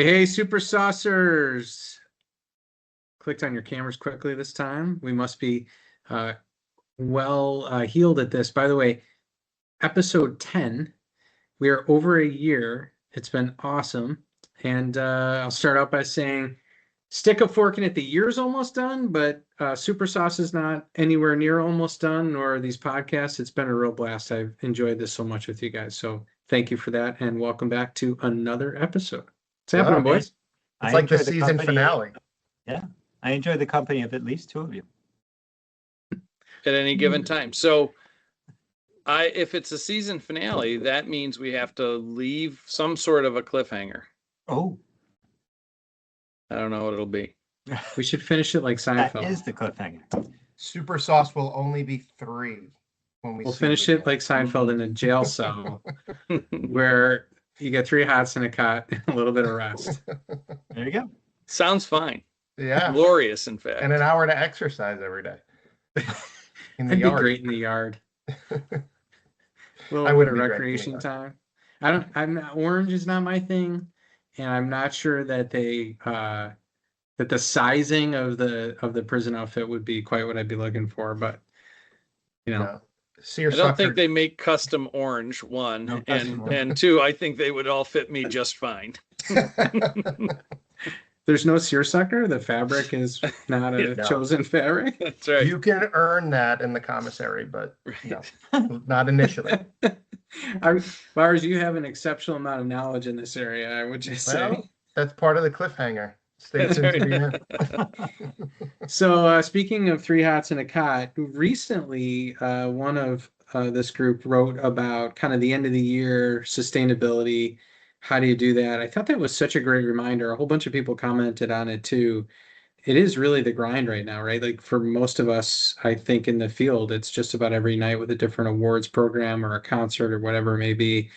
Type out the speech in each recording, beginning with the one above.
Hey, super saucers. Clicked on your cameras quickly this time. We must be uh, well healed at this. By the way, episode 10. We are over a year. It's been awesome. And I'll start out by saying, stick a fork in it. The year's almost done, but Super Sauce is not anywhere near almost done, nor are these podcasts. It's been a real blast. I've enjoyed this so much with you guys. So thank you for that. And welcome back to another episode. What's happening, Well, boys? it's I like the enjoy season company. finale. Yeah, I enjoy the company of at least two of you. At any given time. So if it's a season finale, that means we have to leave some sort of a cliffhanger. Oh, I don't know what it'll be. We should finish it like that Seinfeld. is the cliffhanger. Super Sauce will only be 3 when we We'll see finish you it like Seinfeld in a jail cell where you get 3 hots and a cot and a little bit of rest. There you go. Sounds fine. Yeah, Glorious, in fact. and an hour to exercise every day in the That'd be yard. great in the yard. A little I bit wouldn't of be great in the recreation yard. time. I'm not, orange is not my thing, and I'm not sure that that the sizing of the prison outfit would be quite what I'd be looking for, but you know. No. I Seersucker. don't think they make custom orange, one. No and custom orange. and two, I think they would all fit me just fine. There's no seersucker. The fabric is not a No. chosen fabric. That's right. You can earn that in the commissary, but no, not initially. Lars, you have an exceptional amount of knowledge in this area, I would just say. Well, that's part of the cliffhanger. Stay tuned to the end. So, speaking of 3 hots and a cot, recently one of this group wrote about kind of the end of the year sustainability. How do you do that? I thought that was such a great reminder. A whole bunch of people commented on it too. It is really the grind right now, right? Like for most of us, I think in the field, it's just about every night with a different awards program or a concert or whatever it may be.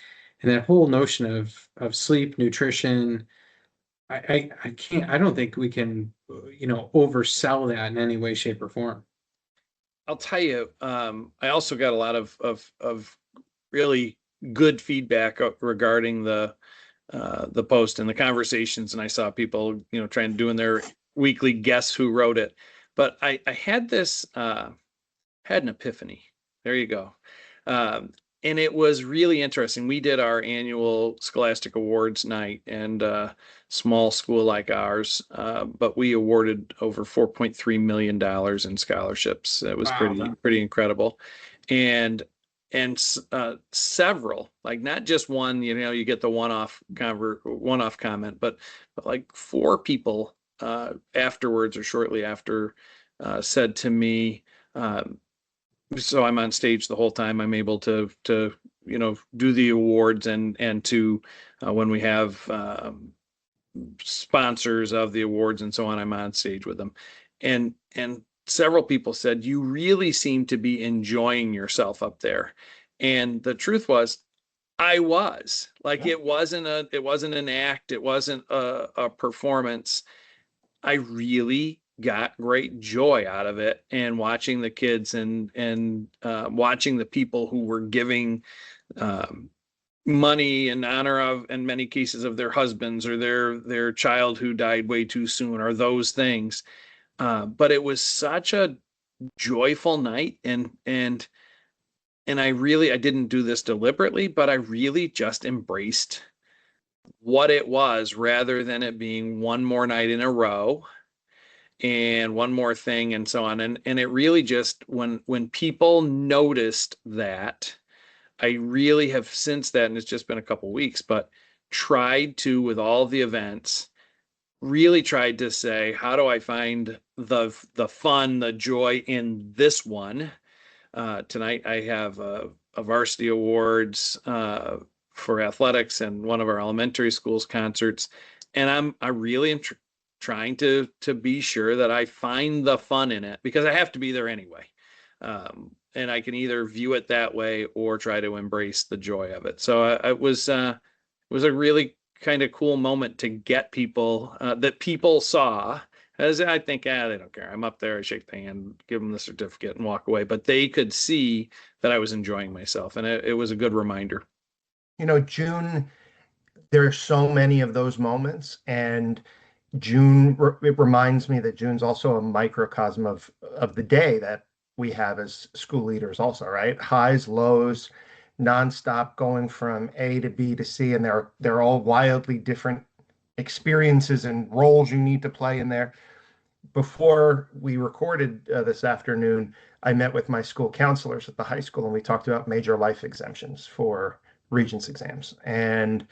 And that whole notion of sleep, nutrition, I can't, I don't think we can, oversell that in any way, shape, or form. I'll tell you, I also got a lot of really good feedback regarding the post and the conversations, and I saw people, trying to doing their weekly guess who wrote it. But I had this had an epiphany. There you go. And it was really interesting. We did our annual Scholastic Awards night, and small school like ours, but we awarded over $4.3 million in scholarships. It was Wow. pretty incredible. And several, like not just one, you get the one-off comment, but like 4 people afterwards or shortly after said to me, so I'm on stage the whole time. I'm able to do the awards and to when we have sponsors of the awards and so on, I'm on stage with them. And several people said, you really seem to be enjoying yourself up there. And the truth was, I was. Like, it wasn't an act, it wasn't a performance. I really got great joy out of it, and watching the kids and watching the people who were giving money in honor of, in many cases, of their husbands or their child who died way too soon, or those things. But it was such a joyful night, and I didn't do this deliberately, but I really just embraced what it was, rather than it being one more night in a row and one more thing and so on. And it really just, when people noticed that, I really have since then, it's just been a couple weeks, but tried to, with all the events, really tried to say, how do I find the fun, the joy in this one? Tonight I have a varsity awards for athletics and one of our elementary schools concerts, and I really am trying to be sure that I find the fun in it, because I have to be there anyway. And I can either view it that way or try to embrace the joy of it. So it was a really kind of cool moment to get people that people saw. As I think, they don't care. I'm up there, I shake the hand, give them the certificate, and walk away. But they could see that I was enjoying myself, and it was a good reminder. June, there are so many of those moments, and it reminds me that June's also a microcosm of the day that we have as school leaders also, right? Highs, lows, nonstop going from A to B to C, and they're all wildly different experiences and roles you need to play in there. Before we recorded this afternoon, I met with my school counselors at the high school, and we talked about major life exemptions for Regents exams, and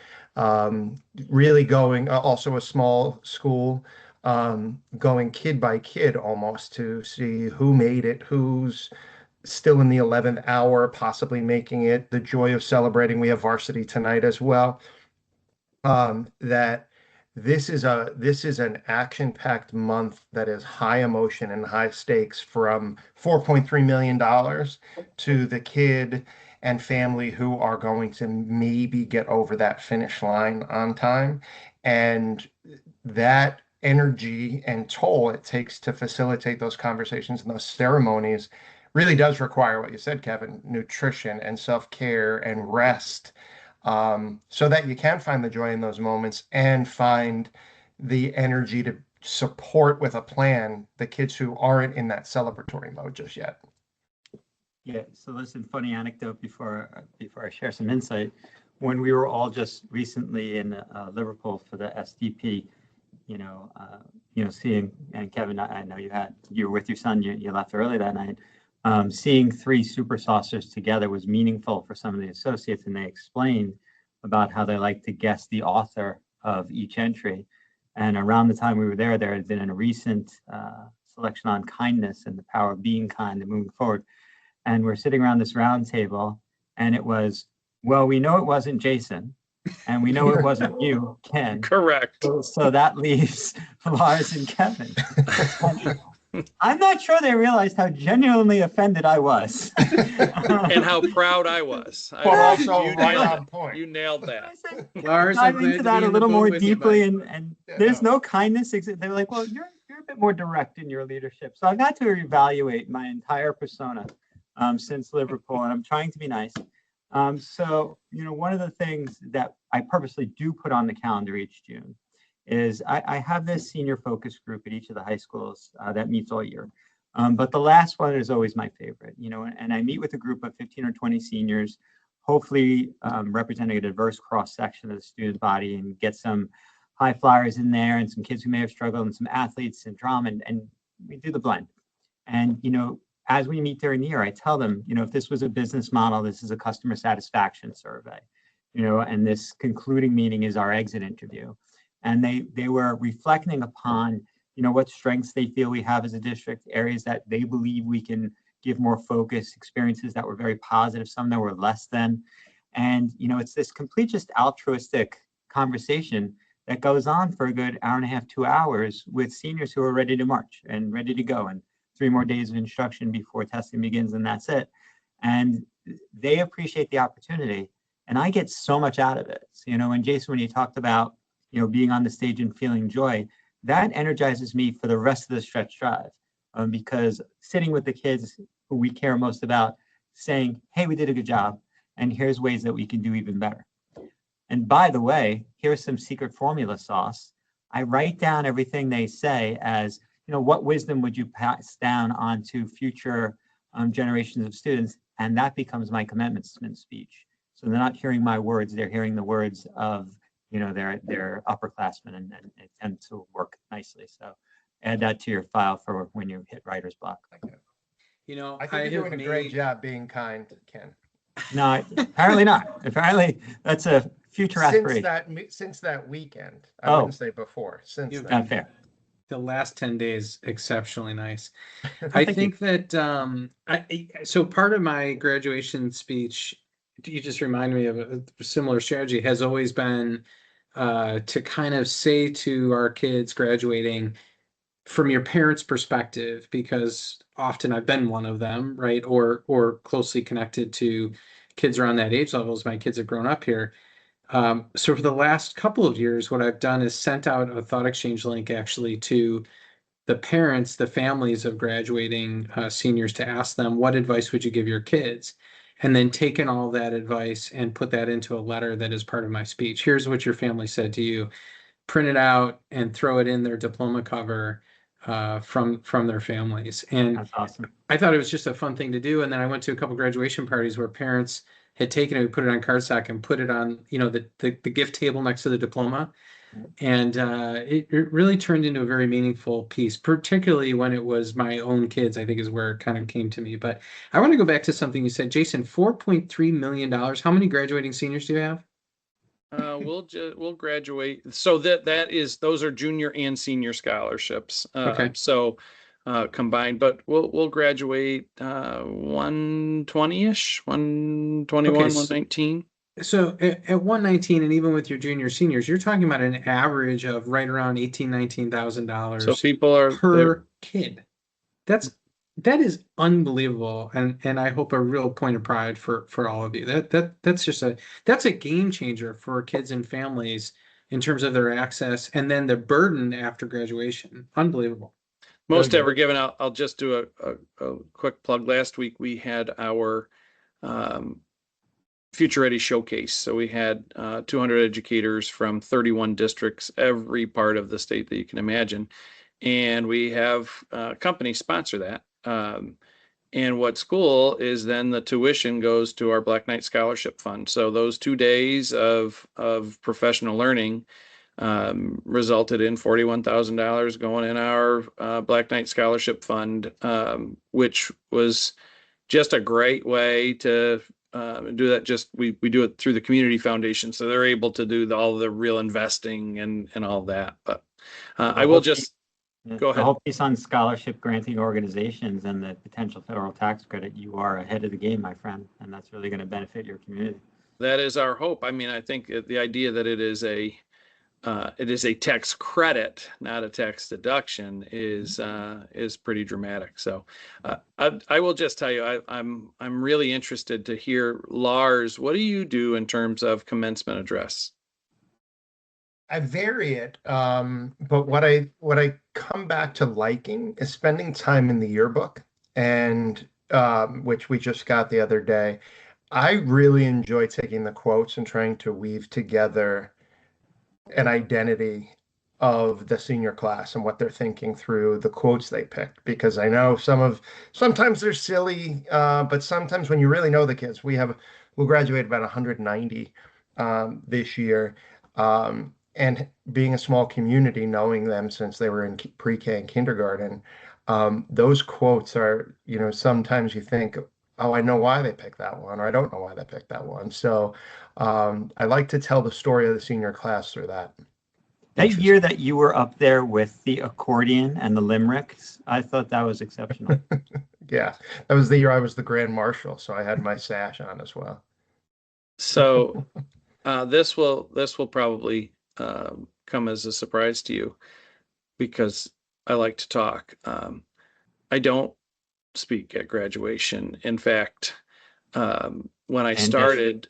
really going, also a small school, going kid by kid almost to see who made it, who's still in the 11th hour, possibly making it, the joy of celebrating. We have varsity tonight as well. That this is an action-packed month that is high emotion and high stakes, from $4.3 million to the kid and family who are going to maybe get over that finish line on time. And that energy and toll it takes to facilitate those conversations and those ceremonies really does require what you said, Kevin: nutrition and self-care and rest, so that you can find the joy in those moments and find the energy to support with a plan the kids who aren't in that celebratory mode just yet. Yeah. So listen, funny anecdote before I share some insight. When we were all just recently in Liverpool for the SDP, seeing, and Kevin, I know you were with your son. You left early that night. Seeing 3 super saucers together was meaningful for some of the associates, and they explained about how they like to guess the author of each entry. And around the time we were there had been a recent selection on kindness and the power of being kind and moving forward. And we're sitting around this round table, and it was, well, we know it wasn't Jason, and we know it wasn't you, Ken. Correct. So that leaves Lars and Kevin. I'm not sure they realized how genuinely offended I was. And how proud I was. Also you right nailed on it. point. You nailed that. Lars, I'm Dive glad into to that be a in the little boat more with you, deeply, buddy. and Yeah, there's no. no kindness. They were like, well, you're a bit more direct in your leadership. So I got to evaluate my entire persona since Liverpool, and I'm trying to be nice. So one of the things that I purposely do put on the calendar each June is I have this senior focus group at each of the high schools that meets all year. But the last one is always my favorite, and I meet with a group of 15 or 20 seniors, hopefully representing a diverse cross-section of the student body, and get some high flyers in there and some kids who may have struggled and some athletes and drama, and we do the blend. And, as we meet during the year, I tell them, if this was a business model, this is a customer satisfaction survey, and this concluding meeting is our exit interview. And they were reflecting upon what strengths they feel we have as a district, areas that they believe we can give more focus, experiences that were very positive, some that were less than. And, it's this complete, just altruistic conversation that goes on for a good hour and a half, 2 hours, with seniors who are ready to march and ready to go, and 3 more days of instruction before testing begins, and that's it. And they appreciate the opportunity, and I get so much out of it. So, and Jason, when you talked about, being on the stage and feeling joy, that energizes me for the rest of the stretch drive, because sitting with the kids who we care most about, saying, hey, we did a good job, and here's ways that we can do even better. And by the way, here's some secret formula sauce. I write down everything they say as, what wisdom would you pass down onto future generations of students? And that becomes my commencement speech. So they're not hearing my words, they're hearing the words of their upperclassmen, and it tends to work nicely. So add that to your file for when you hit writer's block. I think you're doing a great job being kind, Ken. No, apparently not. Apparently that's a future aspiration. Since that weekend, I wouldn't say before. Since then. Not fair. The last 10 days, exceptionally nice. Well, I thank think that so part of my graduation speech, you just reminded me of a similar strategy, has always been to kind of say to our kids graduating, from your parents' perspective, because often I've been one of them, right? Or closely connected to kids around that age level, as my kids have grown up here. So for the last couple of years, what I've done is sent out a thought exchange link actually to the parents, the families of graduating seniors, to ask them, what advice would you give your kids? and then taken all that advice and put that into a letter that is part of my speech. Here's what your family said to you. Print it out and throw it in their diploma cover from their families. And That's awesome. I thought it was just a fun thing to do. And then I went to a couple graduation parties where parents had taken it, put it on cardstock, and put it on, the gift table next to the diploma. And it really turned into a very meaningful piece, particularly when it was my own kids, I think is where it kind of came to me. But I want to go back to something you said, Jason, $4.3 million. How many graduating seniors do you have? We'll graduate. So those are junior and senior scholarships. Okay. So combined, but we'll graduate 120-ish, 121, Okay, 119. So at 119, and even with your junior seniors, you're talking about an average of right around $19,000 So people are per kid. That is unbelievable, and I hope a real point of pride for all of you. That's a game changer for kids and families in terms of their access, and then the burden after graduation. Unbelievable. Most ever given out. I'll just do a quick plug. Last week we had our Future Ready Showcase. So we had 200 educators from 31 districts, every part of the state that you can imagine. And we have companies sponsor that. And what's cool is then the tuition goes to our Black Knight Scholarship Fund. So those 2 days of professional learning resulted in $41,000 going in our Black Knight Scholarship Fund, which was just a great way to do that. Just we do it through the community foundation, so they're able to do all the real investing and all that. But I will just go ahead. The whole piece on scholarship granting organizations and the potential federal tax credit, you are ahead of the game, my friend, and that's really going to benefit your community. That is our hope. I mean, I think the idea that it is a tax credit, not a tax deduction, is pretty dramatic. So I will just tell you, I'm really interested to hear, Lars, what do you do in terms of commencement address? I vary it, but what I come back to liking is spending time in the yearbook, and which we just got the other day. I really enjoy taking the quotes and trying to weave together an identity of the senior class and what they're thinking through the quotes they picked, because I know sometimes they're silly, but sometimes when you really know the kids, we'll graduate about 190 this year. And being a small community, knowing them since they were in pre-K and kindergarten, those quotes are, sometimes you think, oh, I know why they picked that one, or I don't know why they picked that one. So I like to tell the story of the senior class through that. That year that you were up there with the accordion and the limericks, I thought that was exceptional. Yeah, that was the year I was the Grand Marshal, so I had my sash on as well. So this will probably come as a surprise to you, because I like to talk. I don't speak at graduation. In fact, when I started,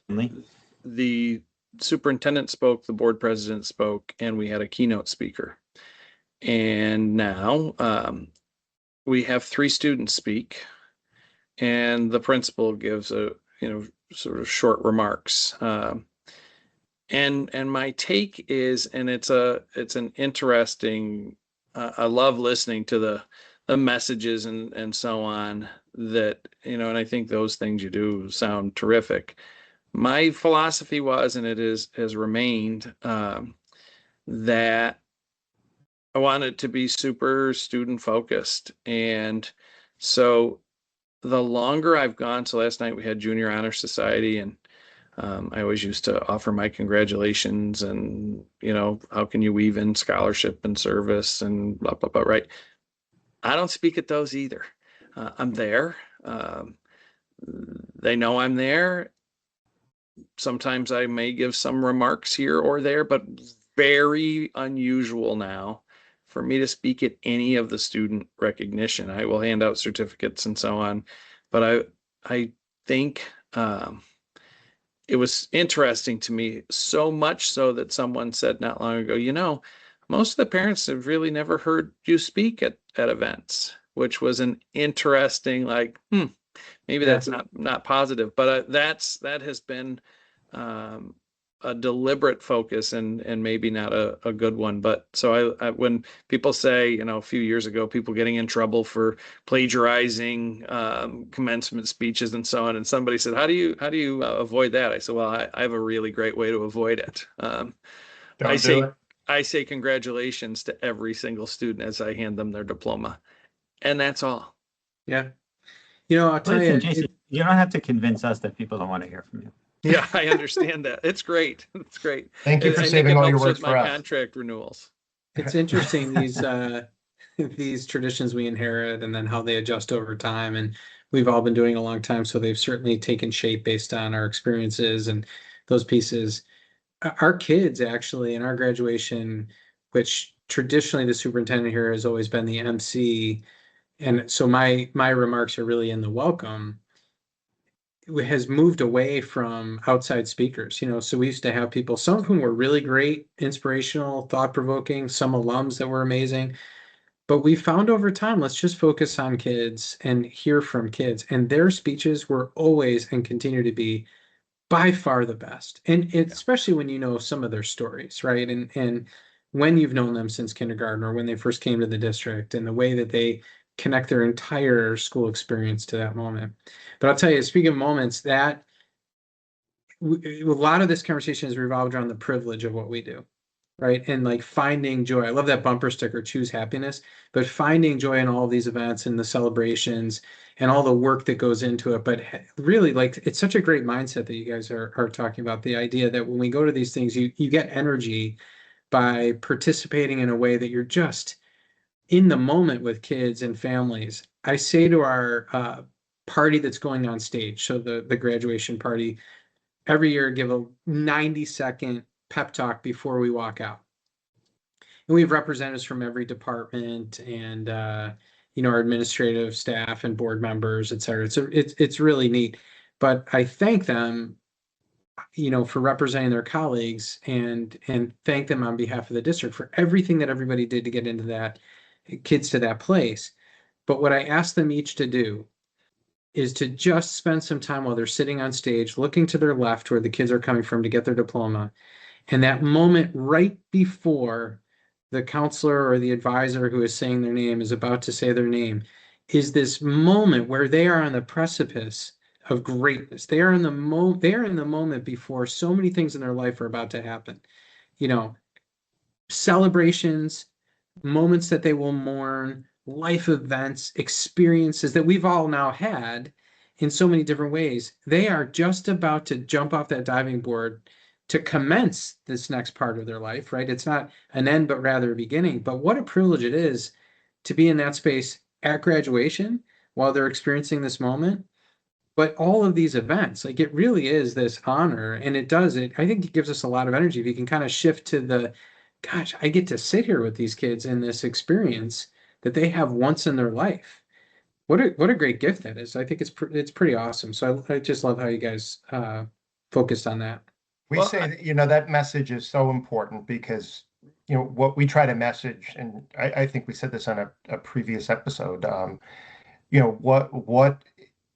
the superintendent spoke, the board president spoke, and we had a keynote speaker. And now we have 3 students speak, and the principal gives sort of short remarks. And my take is, and it's an interesting, I love listening to the messages and so on, that, and I think those things you do sound terrific. My philosophy was, and it has remained, that I wanted to be super student focused. And so the longer I've gone, so last night we had Junior Honor Society, and I always used to offer my congratulations and, how can you weave in scholarship and service and blah, blah, blah, right? I don't speak at those either. I'm there. They know I'm there. Sometimes I may give some remarks here or there, but very unusual now for me to speak at any of the student recognition. I will hand out certificates and so on, but I think it was interesting to me, so much so that someone said not long ago, most of the parents have really never heard you speak at events, which was an interesting, maybe Yeah. that's not positive, but that has been a deliberate focus and maybe not a good one. But so when people say, you know, a few years ago, people getting in trouble for plagiarizing commencement speeches and so on, and somebody said, how do you avoid that? I said, well, I have a really great way to avoid it. Don't do it. I say congratulations to every single student as I hand them their diploma, and that's all. Yeah. You know, I'll tell Listen, you, Jason, you don't have to convince us that people don't want to hear from you. Yeah, I understand that. It's great. It's great. Thank you for I think saving it all your helps words with for my us. contract renewals. it's interesting these these traditions we inherit and then how they adjust over time. And we've all been doing it a long time, so they've certainly taken shape based on our experiences and those pieces. Our kids actually in our graduation, which traditionally the superintendent here has always been the MC, and so my remarks are really in the welcome, has moved away from outside speakers. You know, so we used to have people, some of whom were really great, inspirational, thought-provoking, some alums that were amazing. But we found over time, let's just focus on kids and hear from kids. And their speeches were always and continue to be by far the best. And especially when you know some of their stories, right? And when you've known them since kindergarten or when they first came to the district and the way that they connect their entire school experience to that moment. But I'll tell you, speaking of moments, that a lot of this conversation is revolved around the privilege of what we do, right? And like finding joy. I love that bumper sticker, choose happiness, but finding joy in all of these events and the celebrations and all the work that goes into it. But really, like, it's such a great mindset that you guys are talking about. The idea that when we go to these things, you get energy by participating in a way that you're just in the moment with kids and families. I say to our party that's going on stage, so the graduation party, every year give a 90-second pep talk before we walk out. And we have representatives from every department and you know, our administrative staff and board members, et cetera. It's really neat. But I thank them, you know, for representing their colleagues and thank them on behalf of the district for everything that everybody did to get into that kids to that place. But what I asked them each to do is to just spend some time while they're sitting on stage, looking to their left where the kids are coming from to get their diploma. And that moment right before the counselor or the advisor who is saying their name is about to say their name is this moment where they are on the precipice of greatness. They are in the moment before so many things in their life are about to happen. You know, celebrations, moments that they will mourn, life events, experiences that we've all now had in so many different ways. They are just about to jump off that diving board to commence this next part of their life, right? It's not an end, but rather a beginning. But what a privilege it is to be in that space at graduation while they're experiencing this moment. But all of these events, like, it really is this honor, and it does it. I think it gives us a lot of energy if you can kind of shift to the, gosh, I get to sit here with these kids in this experience that they have once in their life. What a great gift that is. I think it's pretty awesome. So I just love how you guys focused on that. We Well, say that, you know, that message is so important because, you know, what we try to message, and I think we said this on a previous episode, you know, what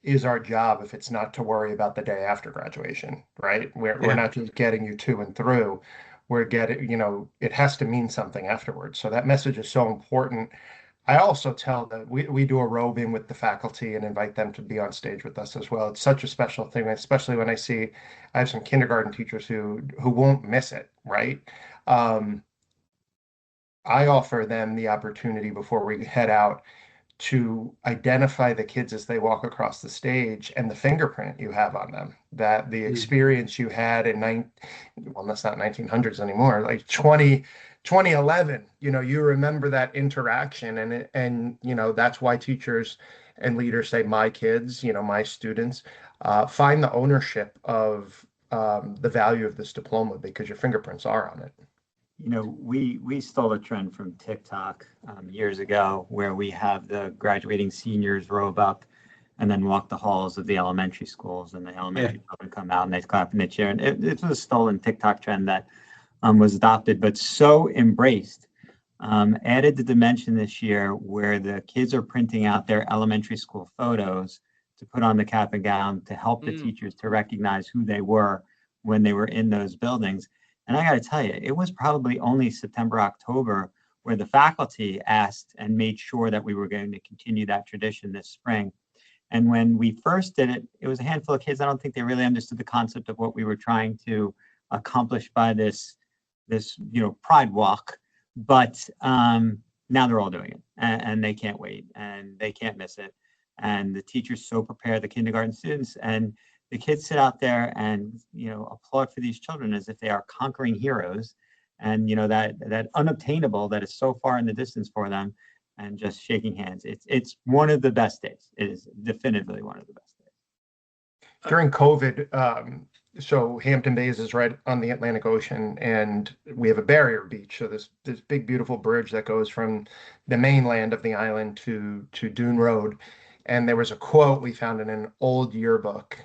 is our job if it's not to worry about the day after graduation, right? We're not just getting you to and through, we're getting, you know, it has to mean something afterwards. So that message is so important. I also tell that we do a roving with the faculty and invite them to be on stage with us as well. It's such a special thing, especially when I have some kindergarten teachers who won't miss it, right? I offer them the opportunity before we head out to identify the kids as they walk across the stage and the fingerprint you have on them, that the experience you had in well, that's not 1900s anymore, like 2011, you know, you remember that interaction, and you know, that's why teachers and leaders say my kids, you know, my students, find the ownership of the value of this diploma because your fingerprints are on it. You know, we stole a trend from TikTok years ago where we have the graduating seniors robe up and then walk the halls of the elementary schools, and the elementary children come out and they clap and they cheer. And it was a stolen TikTok trend that was adopted, but so embraced. Added the dimension this year where the kids are printing out their elementary school photos to put on the cap and gown to help the teachers to recognize who they were when they were in those buildings. And I got to tell you, it was probably only September, October where the faculty asked and made sure that we were going to continue that tradition this spring. And when we first did it, it was a handful of kids. I don't think they really understood the concept of what we were trying to accomplish by this pride walk. But now they're all doing it, and they can't wait, and they can't miss it. And the teachers so prepare the kindergarten students, and the kids sit out there and applaud for these children as if they are conquering heroes, and that unobtainable that is so far in the distance for them, and just shaking hands. It's one of the best days. It is definitively one of the best days. During COVID, so Hampton Bays is right on the Atlantic Ocean, and we have a barrier beach. So this big, beautiful bridge that goes from the mainland of the island to Dune Road. And there was a quote we found in an old yearbook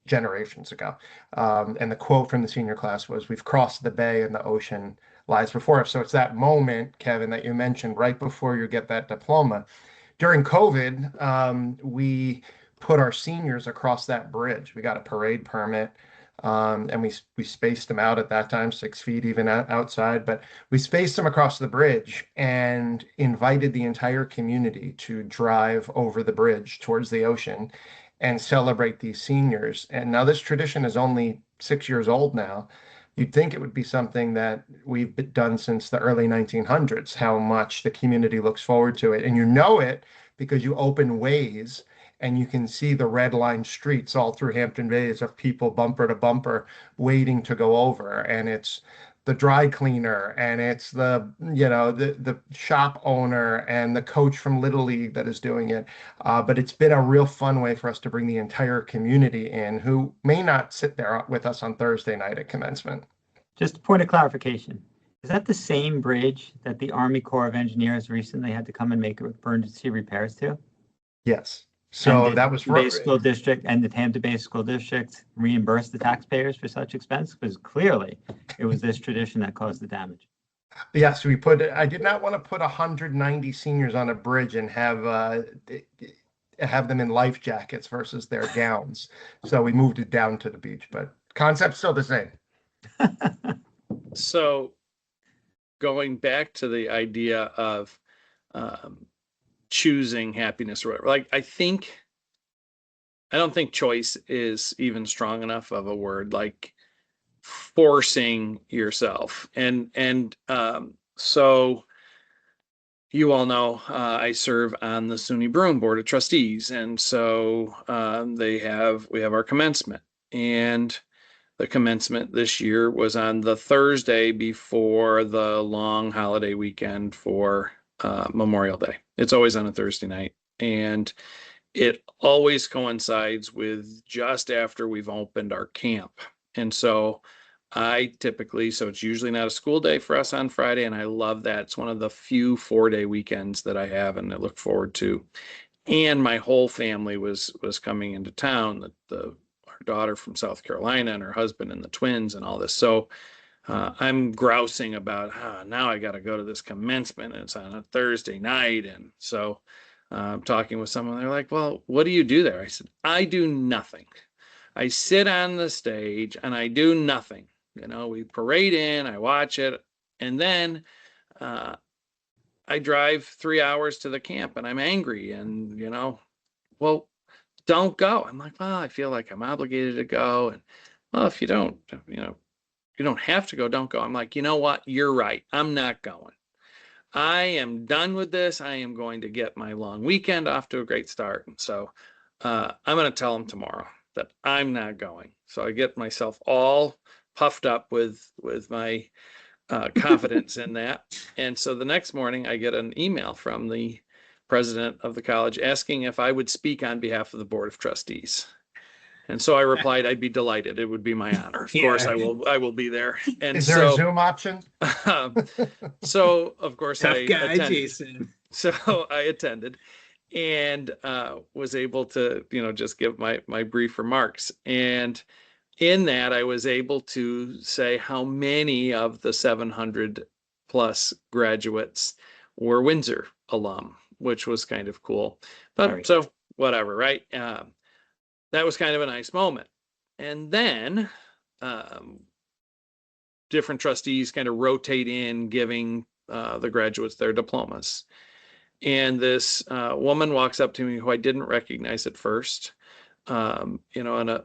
generations ago. And the quote from the senior class was, "We've crossed the bay and the ocean lies before us." So it's that moment, Kevin, that you mentioned right before you get that diploma. During COVID, we put our seniors across that bridge. We got a parade permit, and we spaced them out at that time, 6 feet even outside, but we spaced them across the bridge and invited the entire community to drive over the bridge towards the ocean and celebrate these seniors. And now this tradition is only 6 years old now. You'd think it would be something that we've done since the early 1900s, how much the community looks forward to it. And you know it because you open Waze and you can see the red line streets all through Hampton Bays of people bumper to bumper waiting to go over. And it's the dry cleaner, and it's the shop owner and the coach from Little League that is doing it. But it's been a real fun way for us to bring the entire community in who may not sit there with us on Thursday night at commencement. Just a point of clarification. Is that the same bridge that the Army Corps of Engineers recently had to come and make emergency repairs to? Yes. So that was Bay School District and the Hampton Bay School District reimburse the taxpayers for such expense? Because clearly it was this tradition that caused the damage. Yes, I did not want to put 190 seniors on a bridge and have them in life jackets versus their gowns. So we moved it down to the beach, but concept's still the same. So going back to the idea of choosing happiness or whatever, like I don't think choice is even strong enough of a word, like forcing yourself. And so you all know I serve on the SUNY Broome Board of Trustees, and so we have our commencement, and the commencement this year was on the Thursday before the long holiday weekend for Memorial Day. It's always on a Thursday night, and it always coincides with just after we've opened our camp. And so so it's usually not a school day for us on Friday, and I love that. It's one of the few 4-day weekends that I have and I look forward to. And my whole family was coming into town, our daughter from South Carolina and her husband and the twins and all this. So I'm grousing about, now I got to go to this commencement, and it's on a Thursday night. And so I'm talking with someone, they're like, "Well, what do you do there?" I said, "I do nothing. I sit on the stage and I do nothing. We parade in, I watch it, and then I drive 3 hours to the camp and I'm angry, and, well, don't go." I'm like, "Well, I feel like I'm obligated to go." And, "Well, if you don't, you don't have to go, don't go." I'm like, "You know what? You're right. I'm not going. I am done with this. I am going to get my long weekend off to a great start." And so I'm going to tell them tomorrow that I'm not going. So I get myself all puffed up with my confidence in that. And so the next morning I get an email from the president of the college asking if I would speak on behalf of the Board of Trustees. And so I replied, "I'd be delighted. It would be my honor. Of course, I will be there." And is there a Zoom option? So of course Tough I guy, attended. Jason. So I attended and was able to, just give my brief remarks. And in that, I was able to say how many of the 700 plus graduates were Windsor alum, which was kind of cool. But so whatever, right? That was kind of a nice moment. And then different trustees kind of rotate in giving the graduates their diplomas. And this woman walks up to me who I didn't recognize at first, an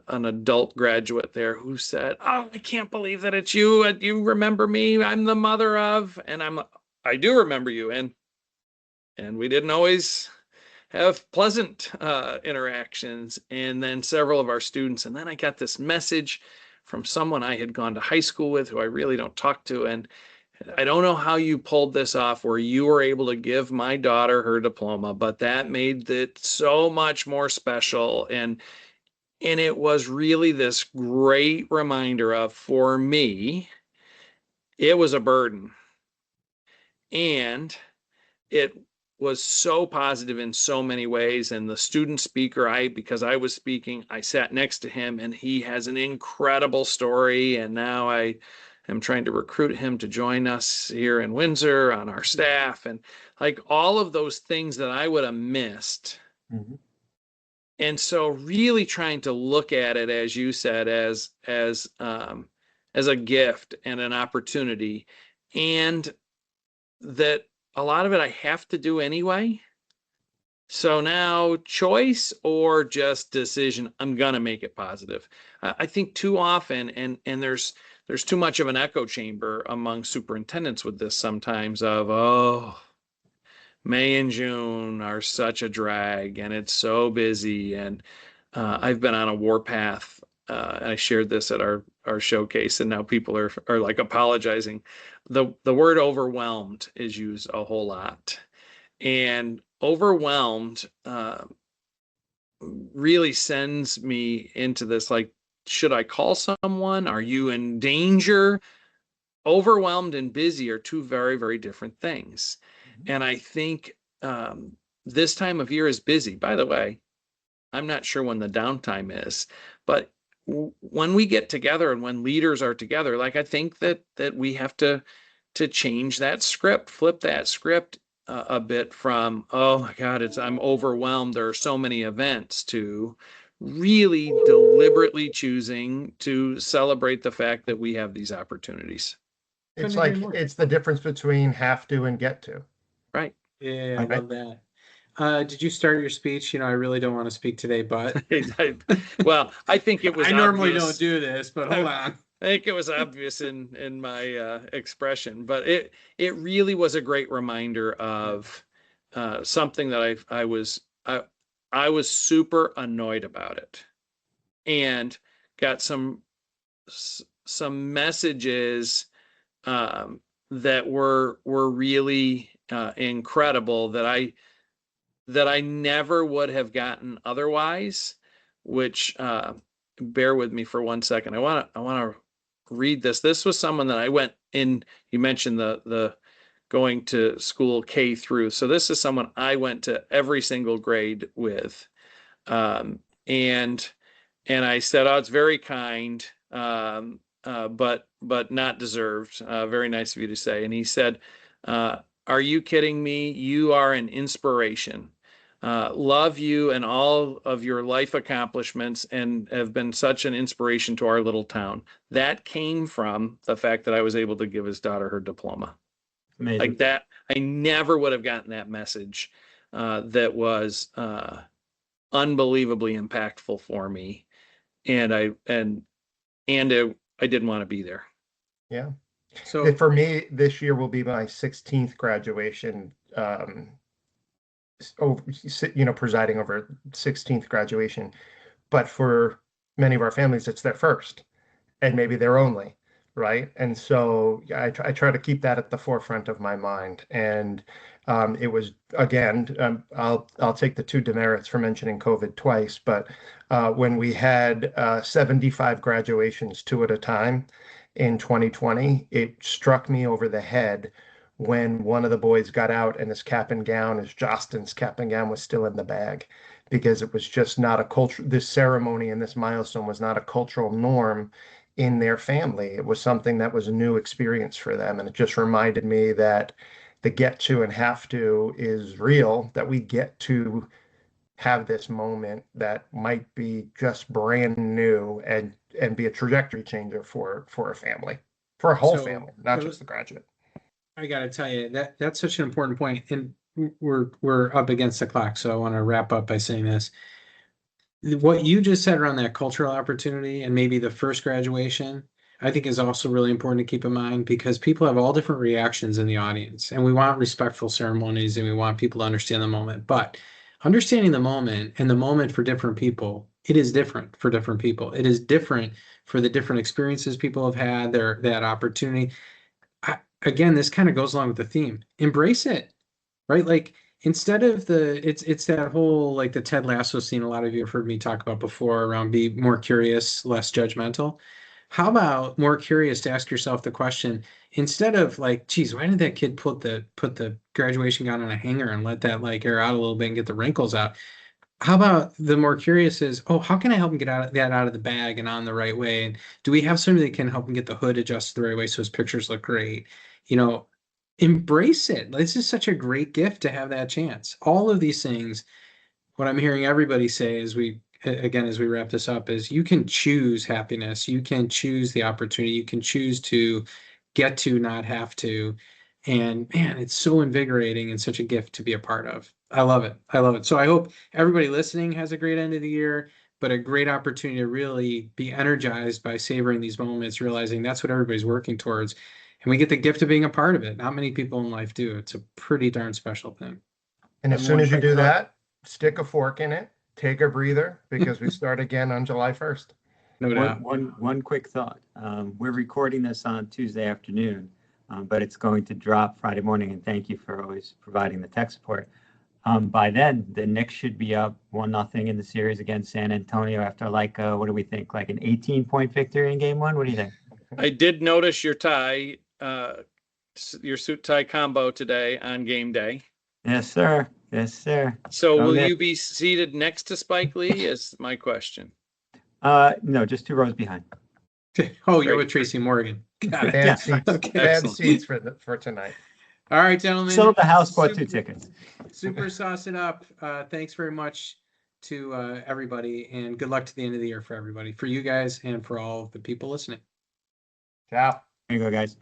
adult graduate there who said, "Oh, I can't believe that it's you. You remember me? I'm the mother of," and I do remember you. And we didn't always have pleasant interactions. And then several of our students, and then I got this message from someone I had gone to high school with who I really don't talk to. And I don't know how you pulled this off where you were able to give my daughter her diploma, but that made it so much more special. And it was really this great reminder of, for me, it was a burden. And it was so positive in so many ways. And the student speaker, because I was speaking, I sat next to him, and he has an incredible story. And now I am trying to recruit him to join us here in Windsor on our staff, and like all of those things that I would have missed. Mm-hmm. And so really trying to look at it, as you said, as a gift and an opportunity, and that a lot of it I have to do anyway. So now, choice or just decision, I'm gonna make it positive. I think too often, and there's too much of an echo chamber among superintendents with this sometimes of, oh, May and June are such a drag and it's so busy. And I've been on a warpath. I shared this at our showcase, and now people are like apologizing. The word overwhelmed is used a whole lot, and overwhelmed really sends me into this, like, should I call someone? Are you in danger? Overwhelmed and busy are two very, very different things. And I think this time of year is busy. By the way, I'm not sure when the downtime is, but when we get together and when leaders are together, like, I think that we have to change that script, flip that script a bit from, oh my God, I'm overwhelmed, there are so many events, to really deliberately choosing to celebrate the fact that we have these opportunities. It's like, it's the difference between have to and get to. Right. Yeah, I Okay. love that. Did you start your speech? I really don't want to speak today, but Well, I think it was I normally obvious. don't do this, but hold on. I think it was obvious in my expression, but it really was a great reminder of something that I was super annoyed about it, and got some messages that were really incredible that I never would have gotten otherwise. Which bear with me for 1 second. I want to read this. This was someone that I went in. You mentioned the going to school K through. So this is someone I went to every single grade with, and I said, "Oh, it's very kind, but not deserved. Very nice of you to say." And he said, "Are you kidding me? You are an inspiration. Love you and all of your life accomplishments, and have been such an inspiration to our little town." That came from the fact that I was able to give his daughter her diploma. Amazing. Like that, I never would have gotten that message. That was unbelievably impactful for me, and I didn't want to be there. Yeah. So For me, this year will be my 16th graduation. Presiding over 16th graduation. But for many of our families, it's their first and maybe their only, right? And so I try to keep that at the forefront of my mind. And it was, again, I'll take the two demerits for mentioning COVID twice, but when we had 75 graduations, two at a time in 2020, it struck me over the head when one of the boys got out and his cap and gown, his Jostens cap and gown, was still in the bag, because it was just not a culture. This ceremony and this milestone was not a cultural norm in their family. It was something that was a new experience for them. And it just reminded me that the get to and have to is real, that we get to have this moment that might be just brand new and be a trajectory changer for a family, for a whole So, family, not just the graduate. I got to tell you that that's such an important point, and we're up against the clock, so I want to wrap up by saying this. What you just said around that cultural opportunity and maybe the first graduation, I think is also really important to keep in mind because people have all different reactions in the audience, and we want respectful ceremonies and we want people to understand the moment. But understanding the moment and the moment for different people, it is different for different people. It is different for the different experiences people have had, that opportunity. Again, this kind of goes along with the theme. Embrace it, right? Like instead of it's that whole like the Ted Lasso scene a lot of you have heard me talk about before around be more curious, less judgmental. How about more curious to ask yourself the question instead of like, geez, why did that kid put the graduation gown on a hanger and let that like air out a little bit and get the wrinkles out? How about the more curious is, oh, how can I help him get out of the bag and on the right way? And do we have somebody that can help him get the hood adjusted the right way so his pictures look great? You know, embrace it. This is such a great gift to have that chance. All of these things, what I'm hearing everybody say as we wrap this up is you can choose happiness. You can choose the opportunity. You can choose to get to, not have to. And man, it's so invigorating and such a gift to be a part of. I love it. I love it. So I hope everybody listening has a great end of the year, but a great opportunity to really be energized by savoring these moments, realizing that's what everybody's working towards. And we get the gift of being a part of it. Not many people in life do. It's a pretty darn special thing. And as And soon one as you quick do thought. that, stick a fork in it, take a breather, because we start again on July 1st. No doubt. One quick thought. We're recording this on Tuesday afternoon, but it's going to drop Friday morning. And thank you for always providing the tech support. By then, the Knicks should be up 1-0 in the series against San Antonio after like what do we think? Like an 18-point victory in game one? What do you think? I did notice your tie, your suit tie combo today on game day. Yes, sir. Yes, sir. So Go will Knicks. you be seated next to Spike Lee? Is my question. No, just 2 rows behind. Oh, you're Great. with Tracy Morgan. Got it. Bad Yeah. seats, Okay. bad Excellent. seats for tonight. All right, gentlemen. Sold the house, bought 2 Super- tickets. Super sauce it up. Thanks very much to everybody, and good luck to the end of the year for everybody, for you guys, and for all of the people listening. Ciao. There you go, guys.